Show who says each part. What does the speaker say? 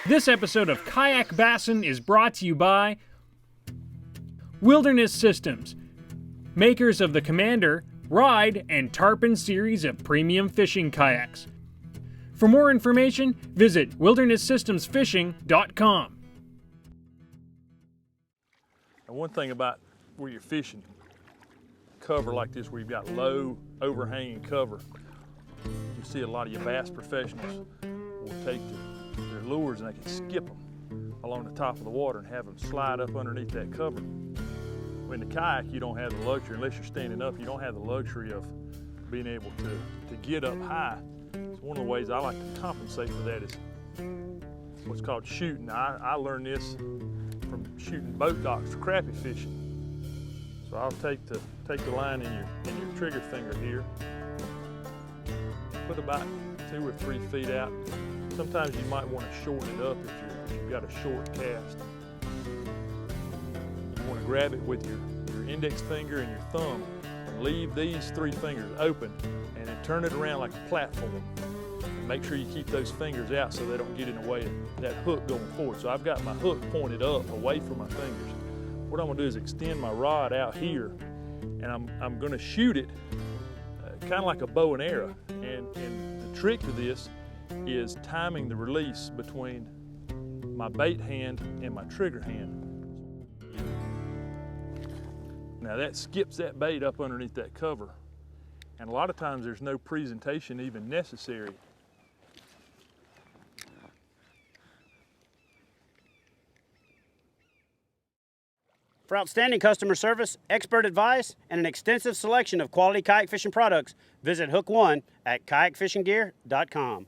Speaker 1: This episode of Kayak Bassin is brought to you by Wilderness Systems, makers of the Commander, Ride, and Tarpon series of premium fishing kayaks. For more information, visit wildernesssystemsfishing.com.
Speaker 2: And one thing about where you're fishing, cover like this, where you've got low overhanging cover, you see a lot of your bass professionals will take their lures and they can skip them along the top of the water and have them slide up underneath that cover. In the kayak, you don't have the luxury, unless you're standing up, you don't have the luxury of being able to get up high. So one of the ways I like to compensate for that is what's called shooting. I learned this from shooting boat docks for crappie fishing. So I'll take the line in your trigger finger here, put about 2 or 3 feet out. Sometimes you might want to shorten it up if you've got a short cast. You want to grab it with your index finger and your thumb and leave these 3 fingers open and then turn it around like a platform. And make sure you keep those fingers out so they don't get in the way of that hook going forward. So I've got my hook pointed up away from my fingers. What I'm going to do is extend my rod out here and I'm going to shoot it kind of like a bow and arrow. And the trick to this is timing the release between my bait hand and my trigger hand. Now that skips that bait up underneath that cover, and a lot of times there's no presentation even necessary.
Speaker 3: For outstanding customer service, expert advice, and an extensive selection of quality kayak fishing products, visit Hook One at kayakfishinggear.com.